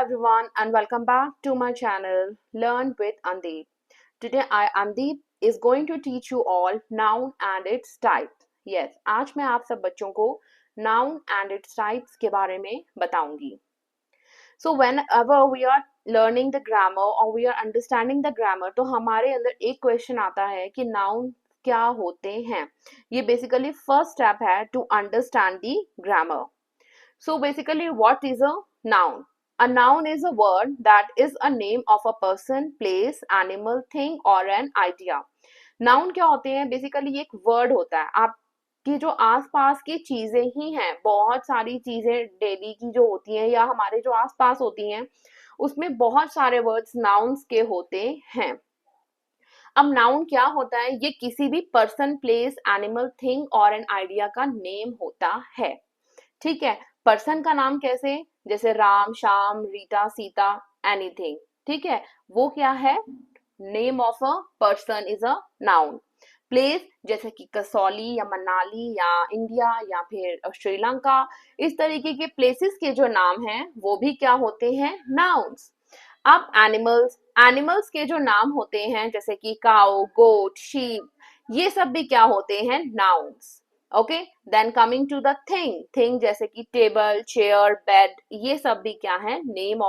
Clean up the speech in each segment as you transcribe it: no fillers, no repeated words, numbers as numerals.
everyone and welcome back to my channel Learn with Andeep. Today I Andeep is going to teach you all noun and its types. Yes, आज मैं आप सब बच्चों को noun and its types के बारे में बताऊंगी. So whenever we are learning the grammar or we are understanding the grammar तो हमारे अंदर एक क्वेश्चन आता है कि noun क्या होते हैं. ये basically first step है to understand the grammar. So basically what is a noun? A noun is a word that is a name of a person, place, animal, thing or an idea. Noun क्या होते हैं? Basically ये एक word होता है. आपकी जो आसपास की चीजें ही हैं, बहुत सारी चीजें डेली की जो होती हैं या हमारे जो आसपास होती हैं, उसमें बहुत सारे वर्ड्स नाउन्स के होते हैं. अब नाउन क्या होता है? ये किसी भी पर्सन, प्लेस, एनिमल, थिंग और एन आइडिया का नेम होता है. ठीक है. पर्सन का नाम कैसे? जैसे राम, श्याम, रीता, सीता, एनीथिंग. ठीक है, वो क्या है? Name of a person is a noun. Place जैसे कि कसौली या मनाली या इंडिया या फिर श्रीलंका, इस तरीके के प्लेसेस के जो नाम हैं वो भी क्या होते हैं? नाउन्स. अब एनिमल्स के जो नाम होते हैं जैसे कि काउ, गोट, शीप, ये सब भी क्या होते हैं? Nouns. Okay. Then coming to the thing जैसे कि टेबल, चेयर, बेड, ये सब भी क्या है? Name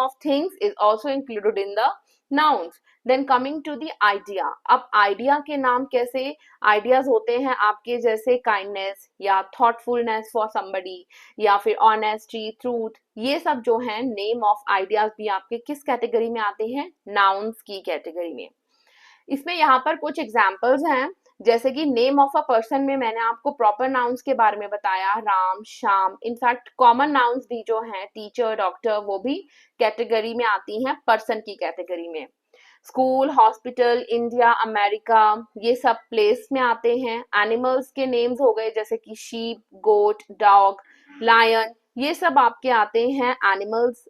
of things is also included in the nouns. Then coming to the idea. अब आइडिया के नाम कैसे? आइडियाज होते हैं आपके जैसे काइंडनेस या थॉटफुलनेस फॉर समबडी या फिर ऑनेस्टी, ट्रूथ, ये सब जो है नेम ऑफ आइडियाज भी आपके किस कैटेगरी में आते हैं? नाउन्स की कैटेगरी में. इसमें यहाँ पर कुछ एग्जाम्पल्स हैं जैसे कि नेम ऑफ अ पर्सन में मैंने आपको प्रॉपर नाउन्स के बारे में बताया, Ram, Shyam. In fact common nouns भी जो हैं टीचर, डॉक्टर, वो भी कैटेगरी में आती हैं पर्सन की कैटेगरी में. स्कूल, हॉस्पिटल, इंडिया, अमेरिका, ये सब प्लेस में आते हैं. एनिमल्स के नेम्स हो गए जैसे कि शीप, गोट, डॉग, लायन, ये सब आपके आते हैं एनिमल्स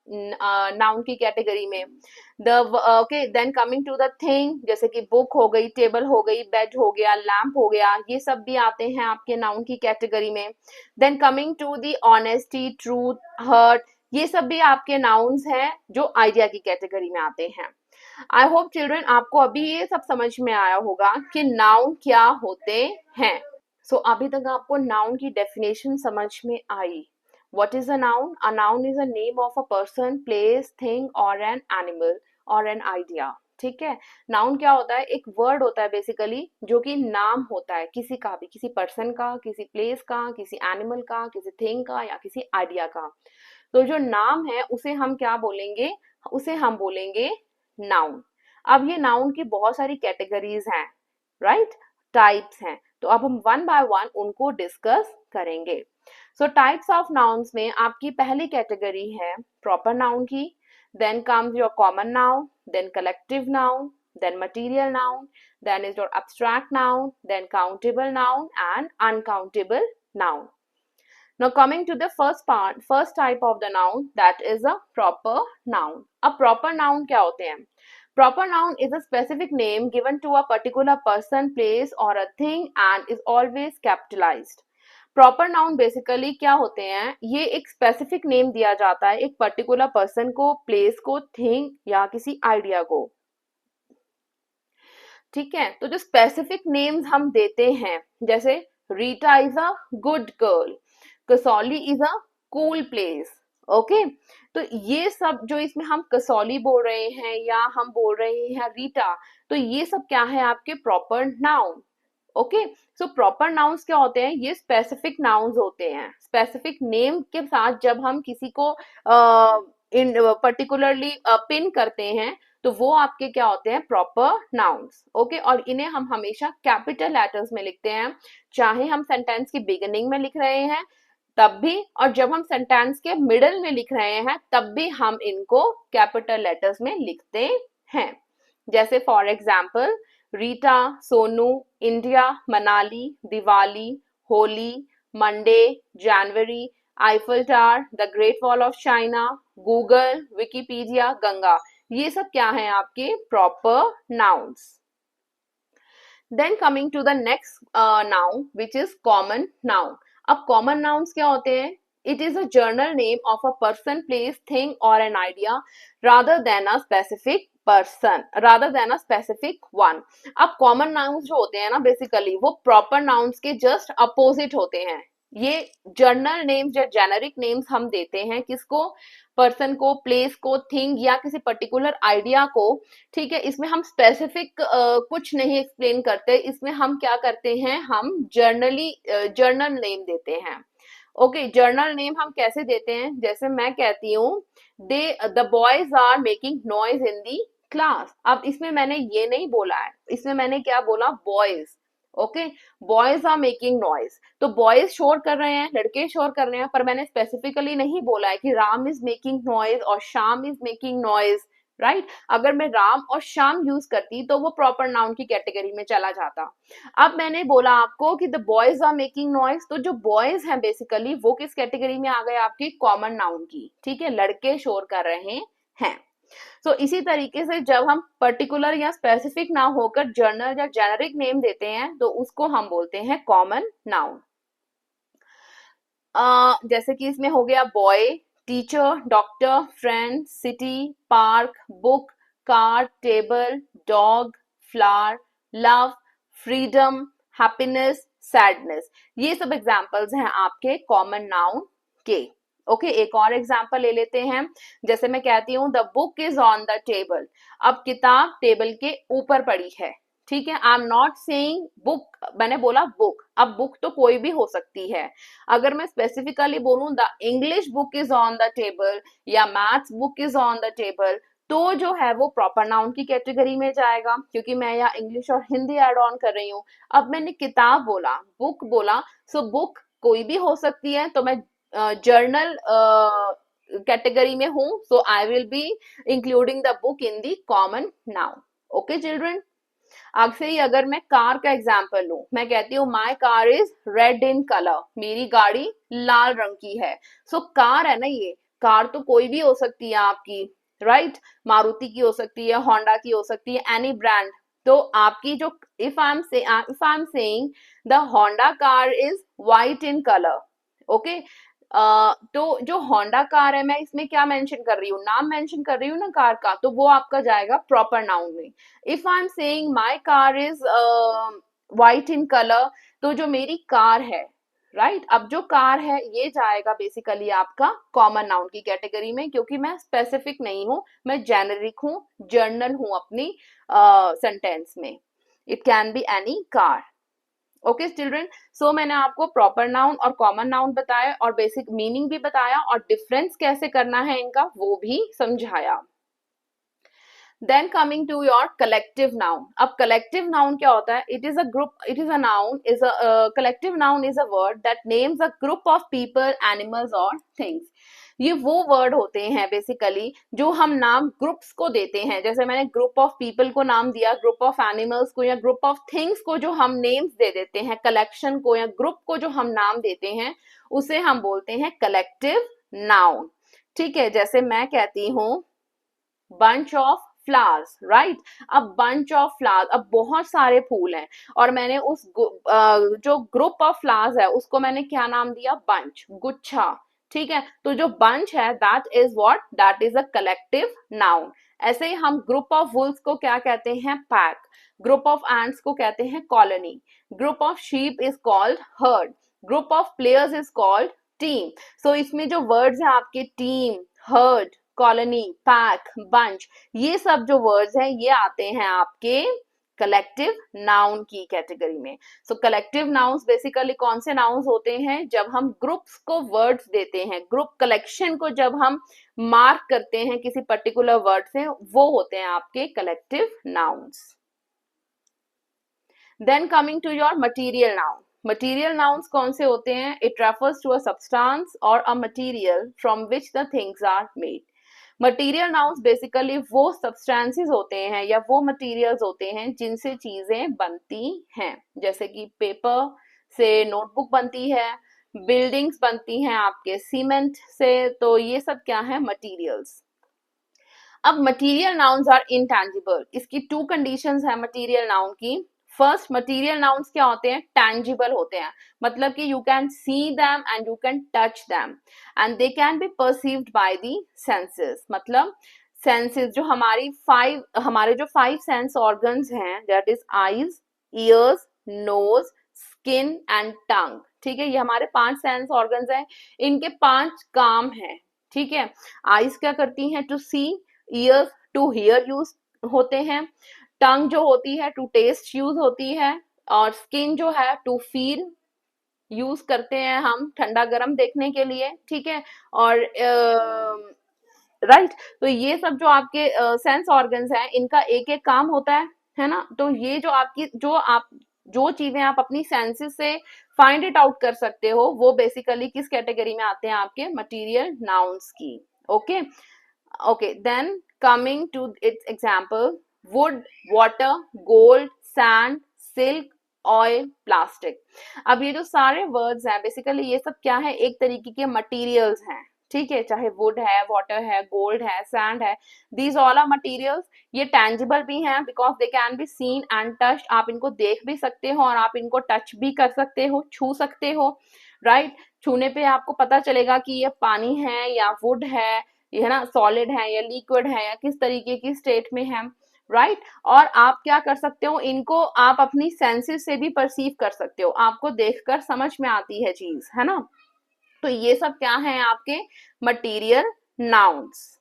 नाउन की कैटेगरी में. Okay. Then coming to the thing जैसे कि बुक हो गई, टेबल हो गई, बेड हो गया, लैम्प हो गया, ये सब भी आते हैं आपके नाउन की कैटेगरी में. Then coming to the honesty, truth, hurt, ये सब भी आपके नाउन्स हैं जो आइडिया की कैटेगरी में आते हैं. आई होप चिल्ड्रन आपको अभी ये सब समझ में आया होगा कि नाउन क्या होते हैं. सो अभी तक आपको नाउन की डेफिनेशन समझ में आई. What is a noun? A noun is a name of a person, place, thing or an animal or an idea. ठीक है. नाउन क्या होता है? एक वर्ड होता है बेसिकली जो कि नाम होता है किसी का भी, किसी पर्सन का, किसी प्लेस का, किसी एनिमल का, किसी थिंग का या किसी आइडिया का. तो जो नाम है उसे हम क्या बोलेंगे? उसे हम बोलेंगे नाउन. अब ये नाउन की बहुत सारी कैटेगरीज हैं, राइट? टाइप्स हैं. तो अब हम वन बाय वन उनको डिस्कस करेंगे. सो टाइप्स ऑफ नाउन्स में आपकी पहली कैटेगरी है प्रॉपर नाउन की. Then comes your common noun, then collective noun, then material noun, then is your abstract noun, then countable noun and uncountable noun. Now coming to the first type of the noun, that is a proper noun. अब proper noun क्या होते हैं? Proper noun is a specific name given to a particular person, place or a thing and is always capitalized. Proper noun basically क्या होते हैं? ये एक specific name दिया जाता है एक पर्टिकुलर पर्सन को, प्लेस को, थिंग या किसी आइडिया को. ठीक है. तो जो स्पेसिफिक नेम्स हम देते हैं जैसे Rita is a good girl, Kasauli is a cool place. Okay. तो ये सब जो इसमें हम कसौली बोल रहे हैं या हम बोल रहे हैं रीटा, तो ये सब क्या है? आपके proper noun. Okay. So proper nouns क्या होते हैं? ये स्पेसिफिक नाउन्स होते हैं. स्पेसिफिक नेम के साथ जब हम किसी को इन पर्टिकुलरली पिन करते हैं तो वो आपके क्या होते हैं? Proper nouns. ओके. और इन्हें हम हमेशा कैपिटल लेटर्स में लिखते हैं, चाहे हम सेंटेंस की बिगिनिंग में लिख रहे हैं तब भी, और जब हम सेंटेंस के मिडल में लिख रहे हैं तब भी हम इनको कैपिटल लेटर्स में लिखते हैं. जैसे for example Rita, Sonu, India, Manali, Diwali, Holi, Monday, January, Eiffel Tower, the Great Wall of China, Google, Wikipedia, Ganga, ये सब क्या है? आपके proper nouns. Then coming to the next noun which is common noun. अब कॉमन नाउन्स क्या होते हैं? It is a general name of a person, place, thing or an idea rather than a specific person, rather than a specific one. अब common nouns जो होते हैं ना basically वो proper nouns के just opposite होते हैं. ये जर्नल नेम्स या जेनेरिक नेम्स हम देते हैं किसको, पर्सन को, प्लेस को, थिंग या किसी पर्टिकुलर आइडिया को. ठीक है, इसमें हम स्पेसिफिक कुछ नहीं एक्सप्लेन करते, इसमें हम क्या करते हैं, हम जर्नल नेम देते हैं. ओके, जर्नल नेम हम कैसे देते हैं, जैसे मैं कहती हूँ the boys are making noise in the class. अब इसमें मैंने ये नहीं बोला है, इसमें मैंने क्या बोला, boys. Okay, boys are making noise, तो बॉयज शोर कर रहे हैं, लड़के शोर कर रहे हैं, पर मैंने स्पेसिफिकली नहीं बोला है कि राम इज मेकिंग नॉइज और Shyam is making noise. Right, अगर मैं राम और श्याम यूज करती तो वो प्रॉपर नाउन की कैटेगरी में चला जाता. अब मैंने बोला आपको कि the boys are making noise, तो जो बॉयज हैं बेसिकली वो किस कैटेगरी में आ गए, आपकी कॉमन नाउन की. ठीक है, लड़के शोर कर रहे हैं. तो इसी तरीके से जब हम पर्टिकुलर या स्पेसिफिक ना होकर जर्नल या जेनेरिक नेम देते हैं तो उसको हम बोलते हैं कॉमन नाउन. जैसे कि इसमें हो गया boy, teacher, doctor, friend, city, park, book, car, table, dog, flower, love, freedom, happiness, sadness. ये सब एग्जांपल्स हैं आपके कॉमन नाउन के. ओके, एक और एग्जांपल ले लेते हैं. जैसे मैं कहती हूँ the book is on the table. अब किताब टेबल के ऊपर पड़ी है. ठीक है, I am not saying book, मैंने बोला बुक. अब बुक तो कोई भी हो सकती है. अगर मैं स्पेसिफिकली बोलूं the English book is on the table या maths book is on the table, तो जो है वो प्रॉपर नाउन की कैटेगरी में जाएगा, क्योंकि मैं यहाँ इंग्लिश और हिंदी ऐड ऑन कर रही हूँ. अब मैंने किताब बोला, बुक बोला, सो बुक कोई भी हो सकती है, तो मैं जर्नल कैटेगरी में हूं, so I will be including the book in the common noun. Okay children, आगे ही अगर मैं कार का एग्जाम्पल लूं, मैं कहती हूँ my car is red in colour, मेरी गाड़ी लाल रंग की है. सो कार है ना, ये कार तो कोई भी हो सकती है आपकी. राइट, मारुति की हो सकती है, होंडा की हो सकती है, एनी ब्रांड. तो आपकी जो if I am saying the Honda car is white in colour. Okay, तो जो होंडा कार है, मैं इसमें क्या मेंशन कर रही हूँ, नाम मेंशन कर रही हूँ ना कार का, तो वो आपका जाएगा प्रॉपर नाउन में. If I am saying my car is white in colour, तो जो मेरी कार है, राइट, अब जो कार है ये जाएगा बेसिकली आपका कॉमन नाउन की कैटेगरी में, क्योंकि मैं स्पेसिफिक नहीं हूं, मैं जेनेरिक हूं, जर्नल हूं अपनी सेंटेंस में. It can be any car. Okay children, so मैंने आपको प्रॉपर नाउन और कॉमन नाउन बताया और बेसिक मीनिंग भी बताया और डिफरेंस कैसे करना है इनका वो भी समझाया. Then coming to your collective noun. अब कलेक्टिव नाउन क्या होता है, it is a group, it is a noun, is a collective noun is a word that names a group of people, animals और थिंग्स. ये वो word होते हैं basically जो हम नाम ग्रुप्स को देते हैं. जैसे मैंने ग्रुप ऑफ पीपल को नाम दिया, ग्रुप ऑफ एनिमल्स को या ग्रुप ऑफ थिंग्स को जो हम नेम्स दे देते हैं, कलेक्शन को या ग्रुप को जो हम नाम देते हैं, उसे हम बोलते हैं कलेक्टिव नाउन. ठीक है, जैसे मैं कहती हूँ बंच ऑफ फ्लावर्स. राइट, अब बंच ऑफ फ्लावर्स, अब बहुत सारे फूल हैं और मैंने उस जो ग्रुप ऑफ फ्लावर्स है उसको मैंने क्या नाम दिया, बंच, गुच्छा. ठीक है, तो जो बंच है that is what, that is a collective noun. ऐसे ही हम ग्रुप ऑफ वुल्स को क्या कहते हैं, पैक. ग्रुप ऑफ एंट्स को कहते हैं colony. Group of sheep is called herd. Group of players is called team. So इसमें जो वर्ड्स हैं आपके team, herd, colony, pack, bunch, ये सब जो वर्ड्स हैं ये आते हैं आपके कलेक्टिव नाउन की कैटेगरी में. सो कलेक्टिव नाउन्स बेसिकली कौन से नाउन्स होते हैं, जब हम ग्रुप्स को वर्ड्स देते हैं, ग्रुप कलेक्शन को जब हम मार्क करते हैं किसी पर्टिकुलर वर्ड से, वो होते हैं आपके collective nouns. Then coming to your material noun. Material nouns कौन से होते हैं, it refers to a substance और a material from which the things are made. Material nouns basically वो सब्सटेंसेस होते हैं या वो मटीरियल्स होते हैं जिनसे चीजें बनती हैं. जैसे कि पेपर से नोटबुक बनती है, बिल्डिंग्स बनती हैं आपके सीमेंट से, तो ये सब क्या है, मटीरियल्स. अब मटीरियल नाउन्स आर इनटैंजिबल. इसकी टू कंडीशंस है मटीरियल नाउन की. फर्स्ट मटेरियल नाउन्स क्या होते हैं, टैंजिबल होते हैं, मतलब कि you can see them and you can touch them and they can be perceived by the senses, मतलब सेंसेस जो हमारे जो 5 सेंस ऑर्गन्स हैं, that is eyes, ears, nose, skin and tongue, ठीक है, ये हमारे 5 सेंस ऑर्गन्स हैं, इनके 5 काम हैं, ठीक है। आईज क्या करती हैं, to see, ears to hear use होते हैं, टंग जो होती है टू टेस्ट यूज होती है, और स्किन जो है टू फील यूज करते हैं हम ठंडा गर्म देखने के लिए, ठीक है। और राइट, तो ये सब जो आपके सेंस ऑर्गन्स हैं, इनका एक एक काम होता है ना। तो ये जो आपकी जो चीजें आप अपनी सेंसेस से फाइंड इट आउट कर सकते हो, वो बेसिकली किस कैटेगरी में आते हैं, आपके मटेरियल नाउन्स की। Okay okay, then coming to its example, wood, water, gold, sand, silk, oil, plastic. अब ये जो सारे वर्ड्स हैं, बेसिकली ये सब क्या है, एक तरीके के मटेरियल्स हैं, ठीक है, चाहे वुड है, वाटर है, गोल्ड है, सैंड है, दीज ऑल आर मटेरियल्स। ये टैंजिबल भी हैं because they can be seen and touched, आप इनको देख भी सकते हो और आप इनको टच भी कर सकते हो, छू सकते हो, राइट। छूने पे आपको पता चलेगा कि ये पानी है या वुड है ना, सॉलिड है या लिक्विड है या किस तरीके की स्टेट में है, राइट। और आप क्या कर सकते हो, इनको आप अपनी सेंसेस से भी परसीव कर सकते हो, आपको देखकर समझ में आती है चीज, है ना। तो ये सब क्या है, आपके material nouns.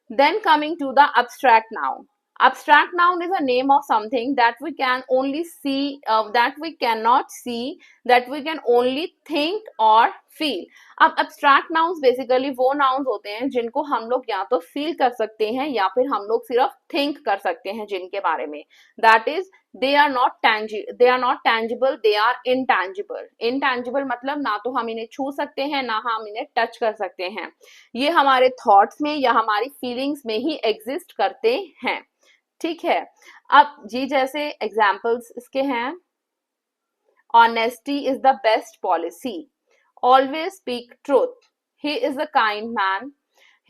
Then coming to the abstract noun. Abstract noun is a name of something that we can only see, that we cannot see, that we can only think or feel. अब abstract nouns basically वो nouns होते हैं जिनको हम लोग या तो feel कर सकते हैं या फिर हम लोग सिर्फ think कर सकते हैं जिनके बारे में, that is they are not tangible, they are intangible. Intangible मतलब ना तो हम इन्हें छू सकते हैं ना हम इन्हें टच कर सकते हैं, ये हमारे थॉट्स में या हमारी फीलिंग्स में ही एग्जिस्ट करते हैं, ठीक है। अब जी जैसे एग्जाम्पल्स इसके हैं, honesty is the best policy, always speak truth, he is a kind man,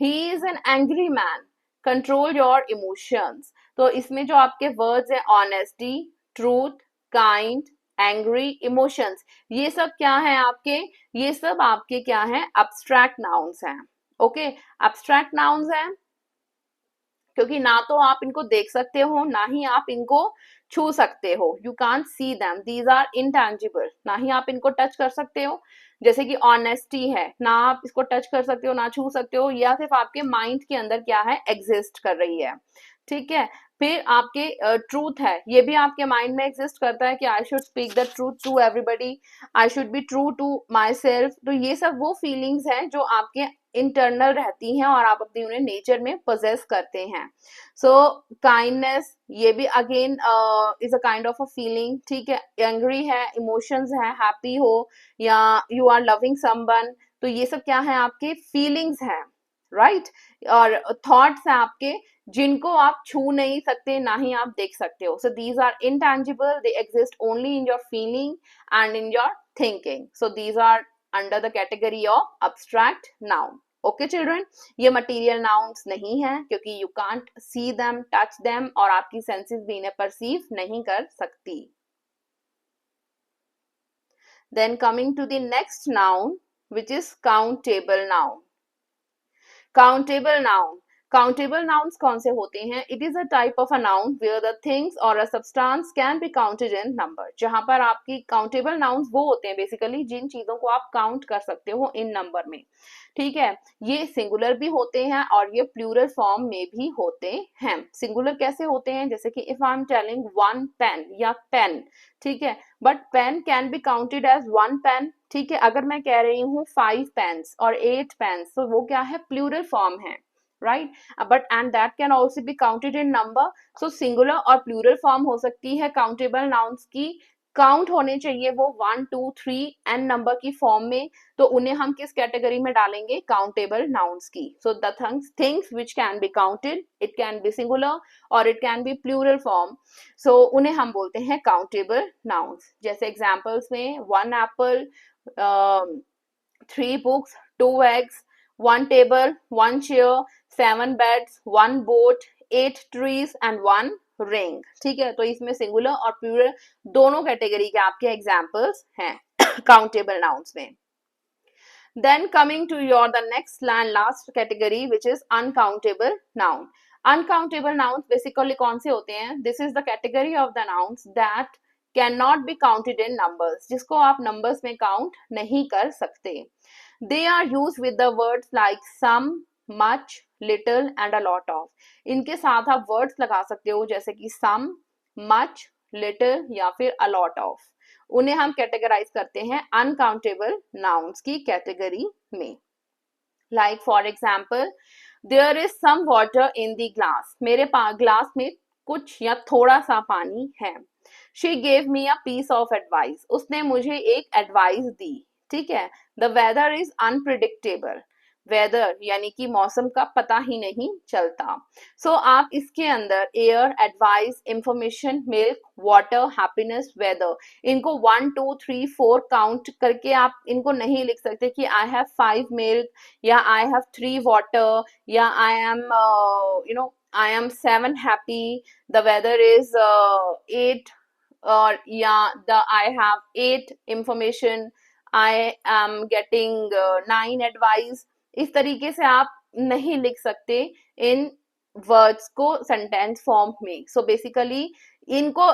he is an angry man, control your emotions. तो इसमें जो आपके वर्ड्स है, honesty, truth, kind, angry, emotions, ये सब क्या है आपके, ये सब आपके क्या है, अब्स्ट्रैक्ट नाउन्स हैं। ओके, अब्स्ट्रैक्ट नाउन्स हैं क्योंकि ना तो आप इनको देख सकते हो ना ही आप इनको छू सकते हो, you can't see them, these are intangible, ना ही आप इनको टच कर सकते हो। जैसे कि ऑनेस्टी है, ना आप इसको टच कर सकते हो ना छू सकते हो, या सिर्फ आपके माइंड के अंदर क्या है, एग्जिस्ट कर रही है, ठीक है। फिर आपके ट्रूथ है, ये भी आपके माइंड में एग्जिस्ट करता है कि I should speak the truth to everybody, I should be true to my self. तो ये सब वो फीलिंग्स हैं जो आपके इंटरनल रहती हैं और आप अपनी उन्हें नेचर में पोजेस करते हैं। सो काइंडनेस, ये भी again is a kind of a feeling, ठीक है। एंग्री है, इमोशंस है, हैप्पी हो या यू आर लविंग समवन, तो ये सब क्या है, आपके फीलिंग्स हैं, राइट। और थॉट्स हैं आपके जिनको आप छू नहीं सकते ना ही आप देख सकते हो। So these are intangible, they exist only in your feeling and in your thinking, so these are under the category of abstract noun. Okay children, ये मटीरियल नाउन्स नहीं है क्योंकि you can't see them, touch them, और आपकी senses भी इन्हें perceive नहीं कर सकती। Then coming to the next noun which is countable noun. Countable noun, countable nouns कौन से होते हैं, it is a type of a noun where the things और a substance can be counted in number. जहां पर आपकी countable nouns वो होते हैं बेसिकली जिन चीजों को आप काउंट कर सकते हो इन नंबर में, ठीक है। ये सिंगुलर भी होते हैं और ये प्लूरल फॉर्म में भी होते हैं। सिंगुलर कैसे होते हैं, जैसे कि if I am telling one pen या पेन, ठीक है, but pen can be counted as one pen, ठीक है। अगर मैं कह रही हूँ 5 पेन्स और 8 पेन्स, तो वो क्या है, प्लूरल फॉर्म है, right. But and that can also be counted in number. So singular और प्लूरल फॉर्म हो सकती है काउंटेबल नाउन्स की, काउंट होने चाहिए वो 1 2 3 एन नंबर की फॉर्म में, तो उन्हें हम किस कैटेगरी में डालेंगे, काउंटेबल नाउन्स की। So the things which can be counted, it can be singular और it can be plural form, so उन्हें हम बोलते हैं काउंटेबल नाउन्स। जैसे एग्जाम्पल्स में 1 Apple, 3 books, 2 eggs, 1 table, 1 chair, 7 beds, 1 boat, 8 trees and 1 ring. ठीक है, तो इसमें सिंगुलर और प्लूरल दोनों कैटेगरी के आपके एग्जाम्पल्स हैं काउंटेबल नाउन्स में। Then coming to your the next and last category which is uncountable noun. Uncountable nouns basically कौन से होते हैं? This is the category of the nouns that cannot be counted in numbers, जिसको आप numbers में count नहीं कर सकते. They are used with the words like some, much, little and a lot of. इनके साथ आप words लगा सकते हो जैसे कि some, much, little या फिर a lot of. उन्हें हम कैटेगराइज करते हैं अनकाउंटेबल नाउन्स की कैटेगरी में. Like for example, there is some water in the glass. मेरे ग्लास में कुछ या थोड़ा सा पानी है. She gave me a piece of advice. उसने मुझे एक एडवाइस दी. ठीक है. The weather is unpredictable. Weather यानी कि मौसम का पता ही नहीं चलता. सो आप इसके अंदर air, advice, information, milk, water, happiness, weather, इनको 1 2 3 4 काउंट करके आप इनको नहीं लिख सकते कि आई हैव 5 मिल्क या आई हैव 3 वाटर या I am I am 7 happy, the weather is 8 और या the I have 8 information, I am getting 9 advice. इस तरीके से आप नहीं लिख सकते इन वर्ड्स को सेंटेंस फॉर्म में. सो बेसिकली इनको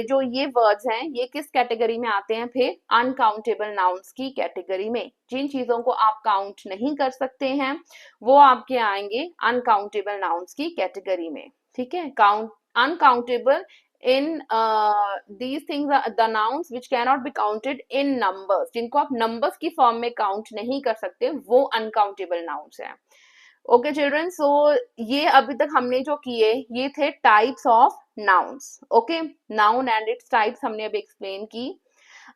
जो ये वर्ड्स हैं ये किस कैटेगरी में आते हैं? फिर अनकाउंटेबल नाउन्स की कैटेगरी में. जिन चीजों को आप काउंट नहीं कर सकते हैं वो आपके आएंगे अनकाउंटेबल नाउन्स की कैटेगरी में. ठीक है. Count uncountable in these things are the nouns which cannot be counted in numbers, जिनको आप numbers की फॉर्म में काउंट नहीं कर सकते वो uncountable nouns हैं. ओके चिल्ड्रन, सो ये अभी तक हमने जो किए ये थे types of nouns. Okay, noun and its types हमने अभी एक्सप्लेन की.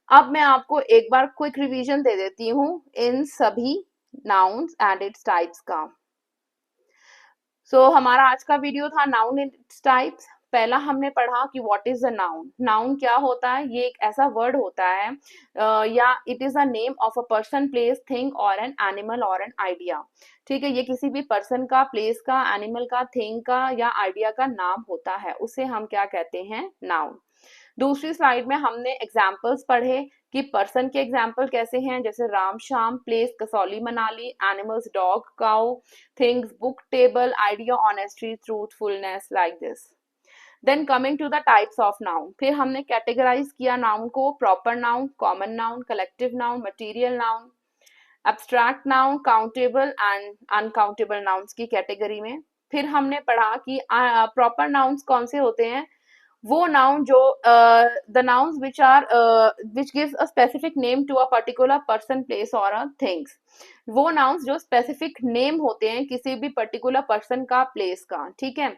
अब मैं आपको एक बार क्विक रिवीजन दे देती हूँ इन सभी नाउन्स एंड इट्स टाइप्स का. सो हमारा आज का वीडियो था नाउन एंड इट्स टाइप्स. पहला हमने पढ़ा कि what is a noun. Noun क्या होता है? ये एक ऐसा वर्ड होता है या it is a name of a person, place, thing और एन एनिमल और एन आइडिया. ठीक है, ये किसी भी पर्सन का, प्लेस का, एनिमल का, थिंग का या आइडिया का नाम होता है. उसे हम क्या कहते हैं? नाउन. दूसरी स्लाइड में हमने एग्जाम्पल्स पढ़े कि पर्सन के एग्जाम्पल कैसे हैं, जैसे Ram Shyam, place Kasauli Manali, animals dog cow, things book table, idea honesty truthfulness, like this. Then coming to the types of noun, फिर हमने कैटेगराइज किया नाउन को proper noun, common noun, collective noun, material noun, abstract noun, countable and uncountable nouns की category में. फिर हमने पढ़ा कि प्रॉपर नाउन्स कौन से होते हैं? वो नाउन जो the nouns which are which gives a specific name to a particular person, place और अ थिंग्स. वो नाउन्स जो स्पेसिफिक नेम होते हैं किसी भी पर्टिकुलर पर्सन का, प्लेस का. ठीक है,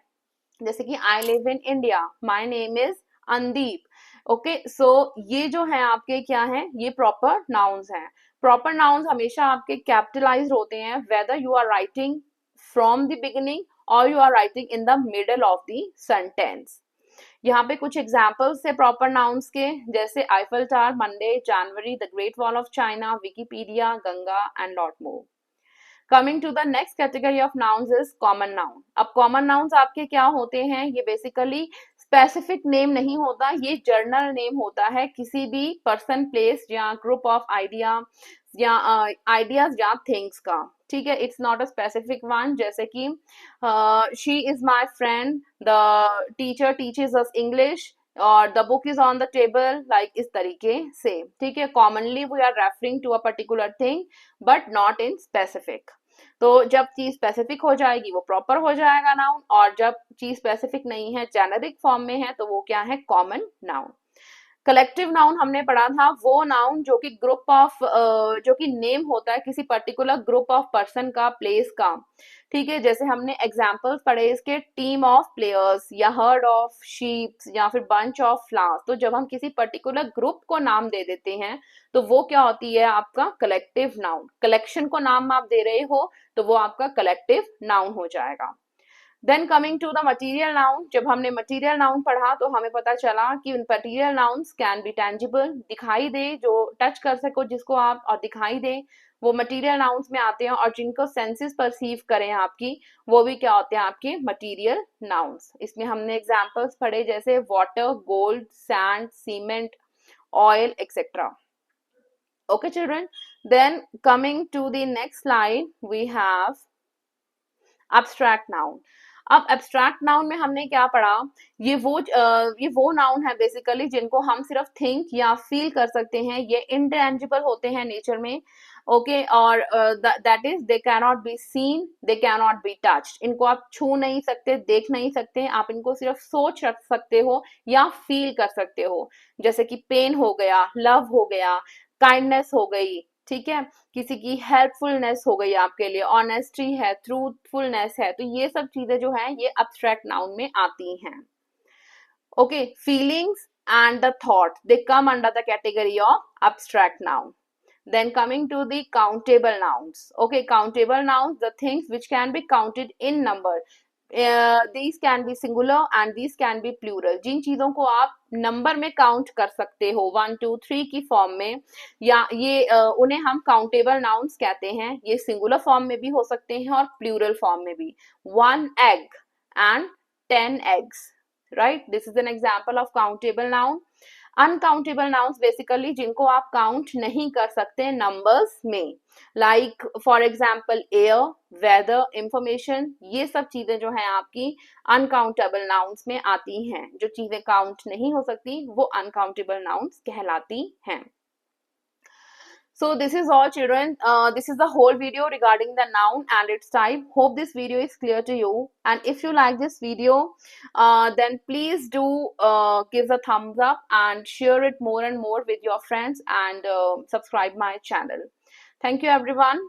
जैसे कि I live in India, my name is Andeep. Okay, so ये जो है आपके क्या है? ये प्रॉपर नाउन्स हैं. प्रॉपर नाउन्स हमेशा आपके कैपिटलाइज्ड होते हैं whether you are writing from the beginning और you are writing in the middle of the sentence. यहाँ पे कुछ एग्जाम्पल्स है प्रॉपर नाउन्स के, जैसे Eiffel Tower, Monday, January, the Great Wall of China, Wikipedia, Ganga and lot more. Coming to the next category of nouns is common noun. अब common nouns आपके क्या होते हैं? ये बेसिकली स्पेसिफिक नेम नहीं होता, ये जर्नल नेम होता है किसी भी पर्सन, प्लेस या ग्रुप ऑफ आइडिया या आइडियाज या थिंग्स का. ठीक है, it's not a specific one. जैसे कि she is my friend, the teacher teaches us English और the book is on the table, like इस तरीके से. ठीक है, commonly we are referring to a particular thing but not in specific. तो जब चीज स्पेसिफिक हो जाएगी वो प्रॉपर हो जाएगा नाउन, और जब चीज स्पेसिफिक नहीं है, जेनेरिक फॉर्म में है, तो वो क्या है? Common noun. कलेक्टिव नाउन हमने पढ़ा था वो नाउन जो कि ग्रुप ऑफ जो कि नेम होता है किसी पर्टिकुलर ग्रुप ऑफ पर्सन का, प्लेस का. ठीक है, जैसे हमने एग्जाम्पल्स पढ़े इसके, टीम ऑफ प्लेयर्स या हर्ड ऑफ शीप्स या फिर बंच ऑफ फ्लावर्स. तो जब हम किसी पर्टिकुलर ग्रुप को नाम दे देते हैं तो वो क्या होती है? आपका कलेक्टिव नाउन. कलेक्शन को नाम आप दे रहे हो तो वो आपका कलेक्टिव नाउन हो जाएगा. Then coming to the material noun, जब हमने मटीरियल नाउन पढ़ा तो हमें पता चला कि material nouns can be tangible, दिखाई दे, जो टच कर सको जिसको आप और दिखाई दे. वो मटीरियल नाउन्स में आते हैं, और जिनको सेंसेस परसीव करें आपकी, वो भी क्या होते हैं आपके मटीरियल नाउन्स। इसमें हमने एग्जांपल्स पढ़े जैसे water, gold, sand, cement, oil, etcetera. Okay, children. Then coming to the next slide, we have abstract noun. अब एब्स्ट्रैक्ट नाउन में हमने क्या पढ़ा, ये वो नाउन है बेसिकली जिनको हम सिर्फ थिंक या फील कर सकते हैं, ये इंटेंजिबल होते हैं नेचर में। ओके, और that is they cannot be seen, they cannot be touched. इनको आप छू नहीं सकते, देख नहीं सकते, आप इनको सिर्फ सोच रख सकते हो या फील कर सकते हो। जैसे कि पेन हो गया, लव हो गया, काइंडनेस हो गई, ठीक है, किसी की हेल्पफुलनेस हो गई आपके लिए, ऑनेस्टी है, ट्रूथफुलनेस है, तो ये सब चीजें जो है ये अब्स्ट्रैक्ट नाउन में आती हैं। Okay, feelings and the thought, they come under the category of abstract noun. Then coming to the countable nouns. Okay, countable nouns, the things which can be counted in number. These can be singular and these can be plural. जिन चीजों को आप number में count कर सकते हो 1 2 3 की form में, या ये उन्हें हम काउंटेबल नाउन्स कहते हैं। ये सिंगुलर फॉर्म में भी हो सकते हैं और प्लूरल फॉर्म में भी। 1 egg and 10 eggs, right? This is an example of countable noun. Uncountable nouns basically जिनको आप काउंट नहीं कर सकते नंबर्स में, like for example air, weather, information, ये सब चीजें जो हैं आपकी अनकाउंटेबल नाउन्स में आती हैं। जो चीजें काउंट नहीं हो सकती वो अनकाउंटेबल नाउन्स कहलाती हैं। So this is all, children. This is the whole video regarding the noun and its type. Hope this video is clear to you. And if you like this video, then please do give a thumbs up and share it more and more with your friends, and subscribe my channel. Thank you, everyone.